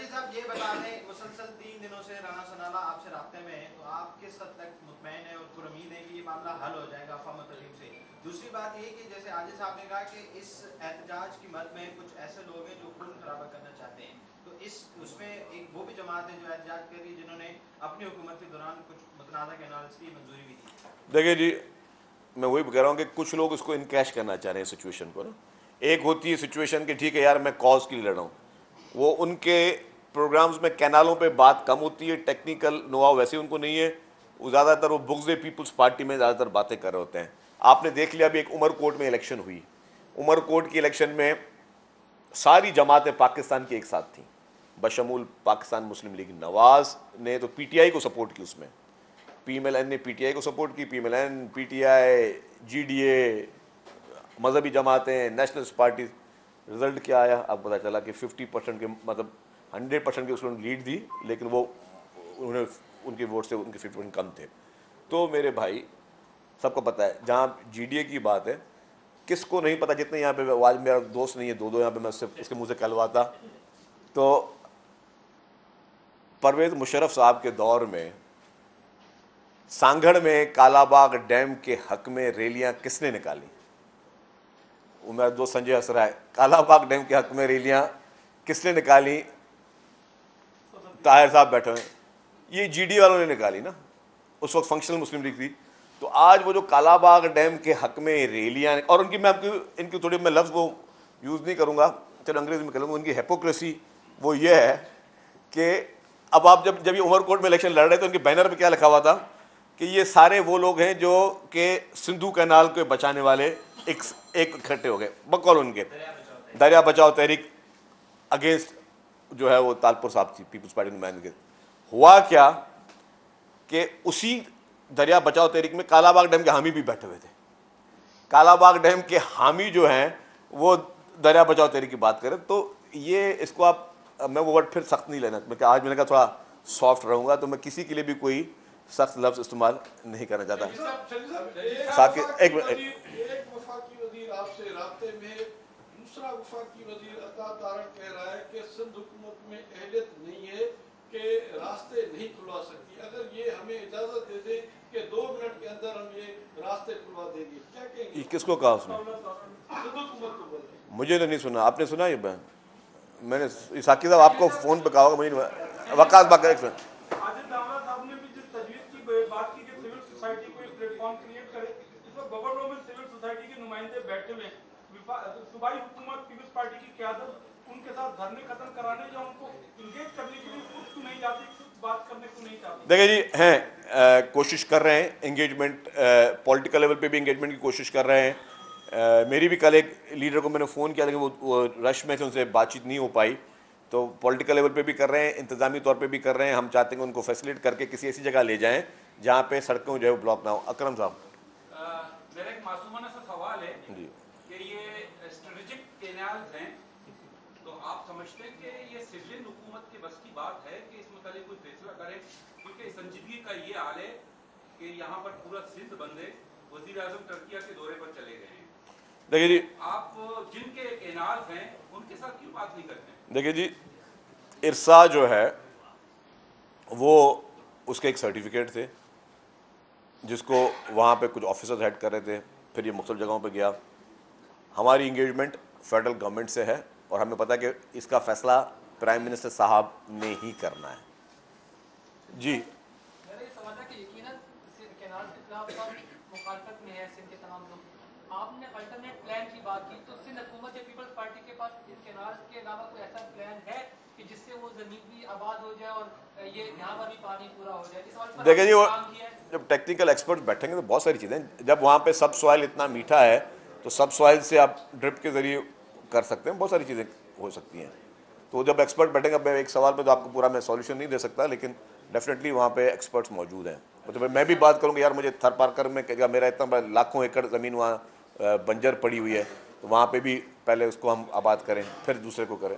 साहब ये बता दें, मुसलसल 3 दिनों से राना सनाला आपसे रास्ते में है, तो आप किस हद तक मुतमईन है और पुरउम्मीद है कि ये मामला हल हो जाएगा अफ़वाह तरीब से? दूसरी बात ये कि जैसे आजिज साहब ने कहा कि इस एहतजाज की मद में कुछ ऐसे लोग हैं जो खून खराबा करना चाहते हैं, तो इस उसमें एक वो भी जमात है जो एहतजाज कर रही है जिन्होंने अपनी हुकूमत के दौरान कुछ मुतनाज़ा कैनाल्स की मंजूरी भी दी। देखिए जी, मैं वही कह रहा हूँ कि कुछ लोग इसको इनकैश करना चाह रहे हैं सिचुएशन को ना। एक होती है सिचुएशन कि ठीक है यार मैं कॉज के लिए लड़ रहा हूँ, वो उनके प्रोग्राम्स में कैनालों पे बात कम होती है, टेक्निकल नोआ वैसे उनको नहीं है। वो ज़्यादातर वो बुग़्ज़ पीपल्स पार्टी में ज़्यादातर बातें कर रहे होते हैं। आपने देख लिया अभी एक उमरकोट में इलेक्शन हुई, उमरकोट की इलेक्शन में सारी जमातें पाकिस्तान की एक साथ थी, बशमूल पाकिस्तान मुस्लिम लीग। नवाज ने तो पीटीआई को सपोर्ट की, उसमें पीएमएलएन ने पीटीआई को सपोर्ट की, पीएमएलएन, पीटीआई, जीडीए, मजहबी जमातें, नेशनलिस्ट पार्टी। रिजल्ट क्या आया? अब पता चला कि 50% के मतलब 100% की उसने लीड दी, लेकिन वो उन्हें उनके वोट से उनके 50% कम थे। तो मेरे भाई सबको पता है, जहाँ जीडीए की बात है, किसको नहीं पता, जितने यहाँ पे आज मेरा दोस्त नहीं है, दो यहाँ पे मैं उसके मुँह से कहलवाता। तो परवेज़ मुशर्रफ साहब के दौर में सांगड़ में कालाबाग डैम के हक में रैलियां किसने निकाली? वो मेरा दोस्त संजय हंस रहा है। कालाबाग डैम के हक में रैलियां किसने निकाली? ताहिर साहब बैठे हुए, ये जीडी वालों ने निकाली ना, उस वक्त फंक्शनल मुस्लिम लीग थी। तो आज वो जो कालाबाग डैम के हक में रैलियां, और उनकी मैं आपकी इनकी थोड़ी मैं लफ्ज़ वो यूज़ नहीं करूँगा, चलो अंग्रेजी में करूँगा, उनकी हिपोक्रेसी वो ये है कि अब आप जब ये उमरकोट में इलेक्शन लड़ रहे थे, उनके बैनर पे क्या लिखा हुआ था कि ये सारे वो लोग हैं जो कि सिंधु कैनाल को बचाने वाले एक इकट्ठे हो गए, बकौल उनके दरिया बचाओ तहरीक अगेंस्ट जो है वो तालपुर साहब थी, पीपल्स पार्टी नुमाइंदगी। हुआ क्या कि उसी दरिया बचाओ तहरीक में कालाबाग डैम के हामी भी बैठे हुए थे। कालाबाग डैम के हामी जो हैं वो दरिया बचाओ तहरीक की बात करें। तो ये इसको आप, मैं वो वर्ड फिर सख्त नहीं लेना, मैं आज मैंने कहा थोड़ा सॉफ्ट रहूँगा, तो मैं किसी के लिए भी कोई सख्त लफ्ज़ इस्तेमाल नहीं करना चाहता। एक वफाकी वज़ीर आपसे राब्ते में, दूसरा वफाकी वज़ीर अता तारक कह रहा है कि सिंध हुकूमत में अहलियत नहीं है कि रास्ते नहीं खुलवा सकती। अगर ये हमें इजाज़त दे दें कि 2 मिनट के अंदर हम ये रास्ते खुलवा देंगे, क्या कहेंगे? किसको कहा उसने? सिंध हुकूमत को बोले। मुझे तो नहीं सुना, आपने सुना? ये मैंने साकिब साहब आपको फ़ोन पे कहा होगा, मुझे वकास बात करें। बात की कि सिविल सोसाइटी को एक प्लेटफॉर्म क्रिएट करे, इस वक्त गवर्नर में सिविल सोसाइटी के नुमाइंदे बैठे हुए, सूबाई हुकूमत पीपल्स पार्टी की क़यादत उनके साथ धरने खत्म कराने या उनको इंगेज करने के लिए खुद क्यों नहीं जाती, खुद बात करने को नहीं चाहती? देखिए जी, हैं कोशिश कर रहे हैं एंगेजमेंट, पॉलिटिकल लेवल पे भी एंगेजमेंट की कोशिश कर रहे हैं। मेरी भी कल एक लीडर को मैंने फ़ोन किया, लेकिन वो रश में से उनसे बातचीत नहीं हो पाई। तो पॉलिटिकल लेवल पे भी कर रहे हैं, इंतज़ामी तौर पे भी कर रहे हैं। हम चाहते हैं कि उनको फैसिलिटेट करके किसी ऐसी जगह ले जाएं जहाँ पे सड़कों जो है वो ब्लॉक ना हो। अकरम साहब, मेरा एक मासूमाना सा सवाल है कि ये स्ट्रेटेजिक कैनाल्स हैं, तो आप समझते हैं कि ये सिविलियन हुकूमत के बस की बात है कि इस मुतालिक कोई फैसला करे? क्योंकि संजीदगी का ये हाल है कि यहाँ पर पूरा सिंध बंद है, वजीर आजम टर्किया के दौरे पर चले गए हैं, देखिए जी, आप जिनके केनाल हैं उनके साथ क्यों बात नहीं करते? देखिए जी, इरसा जो है वो उसके एक सर्टिफिकेट थे जिसको वहाँ पे कुछ ऑफिसर्स हेड कर रहे थे, फिर ये मुख्तलिफ जगहों पे गया। हमारी इंगेजमेंट फेडरल गवर्नमेंट से है और हमें पता है कि इसका फैसला प्राइम मिनिस्टर साहब ने ही करना है। जी, मेरा ये सवाल है कि यकीनन केनाल के खिलाफ सब मुखालफत में है सिंध के तमाम लोग। आपने अल्टरनेट प्लान की बात की, तो सिंध हुकूमत या पीपल्स पार्टी के पास इन केनाल के अलावा कोई ऐसा प्लान है कि जिससे वो जमीन भी आबाद हो जाए और ये यहाँ पर भी पानी पूरा हो जाए? इस सवाल पर देखिए जी, वो काम किया है? जब टेक्निकल एक्सपर्ट बैठेंगे तो बहुत सारी चीज़ें, जब वहाँ पे सब सॉइल इतना मीठा है तो सब सॉइल से आप ड्रिप के ज़रिए कर सकते हैं, बहुत सारी चीज़ें हो सकती हैं। तो जब एक्सपर्ट बैठेंगे, अब एक सवाल पे तो आपको पूरा मैं सॉल्यूशन नहीं दे सकता, लेकिन डेफिनेटली वहाँ पे एक्सपर्ट्स मौजूद हैं। मतलब मैं भी बात करूँगा, यार मुझे थर पार्कर में क्या, मेरा इतना बड़ा लाखों एकड़ ज़मीन वहाँ बंजर पड़ी हुई है, तो वहाँ पे भी पहले उसको हम आबाद करें फिर दूसरे को करें।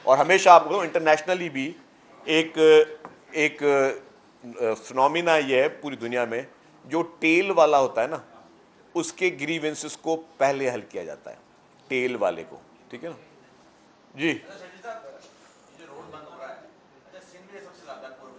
और हमेशा आपको इंटरनेशनली भी एक फिनोमिना ये है पूरी दुनिया में, जो टेल वाला होता है ना, उसके ग्रीवेंसेस को पहले हल किया जाता है, टेल वाले को, ठीक है ना जी। जो रोड बंद हो रहा है, अच्छा सिंध में सबसे ज्यादा पूर्व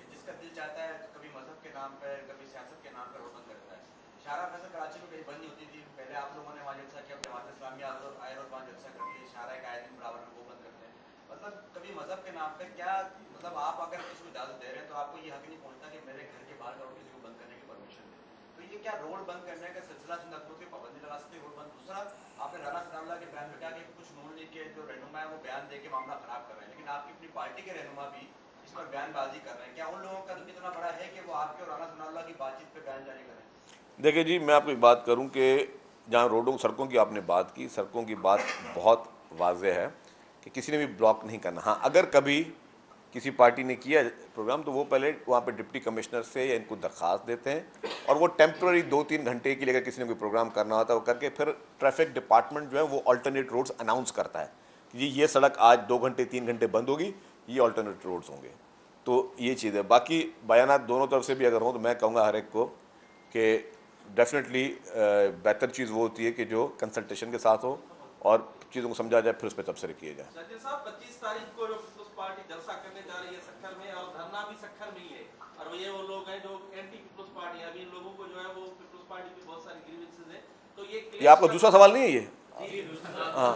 जिसका दिल चाहता है कभी मजहब के नाम पर, कभी सियासत के नाम पर रोड बंद करता है। शारा फैसल कराची में कहीं बंद नहीं होती थी, पहले आप लोगों ने वहाँ जलसा किया, जमात इस्लामी आए और वहाँ जलसा करती है, शारा का आए दिन बराबर में वो बंद करते हैं। मतलब कभी मजहब के नाम पर क्या, मतलब आप अगर किसी को इजाजत दे रहे हैं तो आपको ये हक नहीं पहुंचता कि मेरे घर के बाहर का रोड किसी को बंद करने की परमिशन दे। तो ये क्या रोड बंद करने का सिलसिला सिंध हुकूमत की पाबंदी लगा सकती है रोड बंद? दूसरा, आपने राना सनाउल्लाह के बयान में कहा कि कुछ नून लीग के जो रहनुमा है वो बयान दे के मामला खराब कर रहे हैं, लेकिन आपकी अपनी पार्टी के रहनुमा भी इस पर बयानबाजी कर रहे हैं। क्या उन लोगों का दुख इतना बड़ा है कि वो आपके और राना सनाउल्लाह की बातचीत पे बयान जारी करें? देखिए जी, मैं आपको एक बात करूं कि जहां रोडों सड़कों की आपने बात की, सड़कों की बात बहुत वाज़ेह है कि किसी ने भी ब्लॉक नहीं करना। हाँ, अगर कभी किसी पार्टी ने किया प्रोग्राम तो वो पहले वहाँ पे डिप्टी कमिश्नर से या इनको दरख्वास्त देते हैं और वो टेम्प्रेरी 2-3 घंटे के लिए अगर किसी ने कोई प्रोग्राम करना होता है वो करके फिर ट्रैफिक डिपार्टमेंट जो है वो अल्टरनेट रोड्स अनाउंस करता है कि ये सड़क आज 2 घंटे 3 घंटे बंद होगी, ये अल्टरनेट रोड्स होंगे। तो ये चीज़ है। बाकी बयानात दोनों तरफ से भी अगर हों तो मैं कहूँगा हर एक को कि डेफिनेटली बेहतर चीज़ वो होती है कि जो कंसल्टेशन के साथ हो और चीज़ों को समझा जाए, फिर उस पर तबसरे किए जाए। सचिन साहब, 25 तारीख को पीपल्स पार्टी जलसा करने जा रही है सक्खर में, और धरना भी सक्खर में ही है, और ये वो लोग हैं जो एंटी पीपल्स पार्टी है। अभी इन लोगों को जो है वो पीपल्स पार्टी की बहुत सारी ग्रीवेंसेस है, तो ये आपका दूसरा सवाल नहीं है ये? हाँ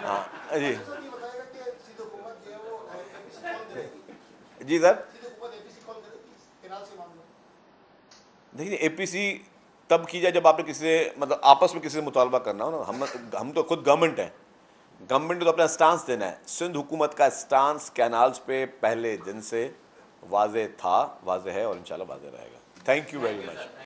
हाँ जी जी सर, देखिए एपीसी तब की जाए जब आपने किसी से, मतलब आपस में किसी से मुतालबा करना हो ना। हम तो खुद गवर्नमेंट हैं, गवर्नमेंट को तो अपना स्टांस देना है। सिंध हुकूमत का स्टांस कैनाल्स पे पहले दिन से वाज़े था, वाज़े है और इंशाल्लाह वाज़े रहेगा। Thank you very much.